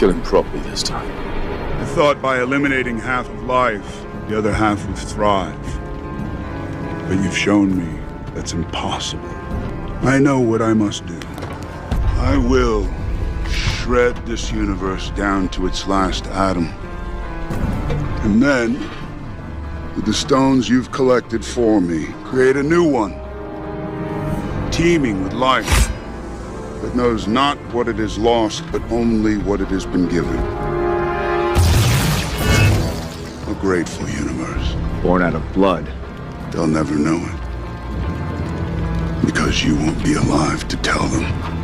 kill him properly this time. I thought by eliminating half of life, the other half would thrive. But you've shown me that's impossible. I know what I must do. I will shred this universe down to its last atom. And then, with the stones you've collected for me, create a new one, teeming with life, that knows not what it has lost, but only what it has been given. A grateful universe. Born out of blood. They'll never know it. Because you won't be alive to tell them.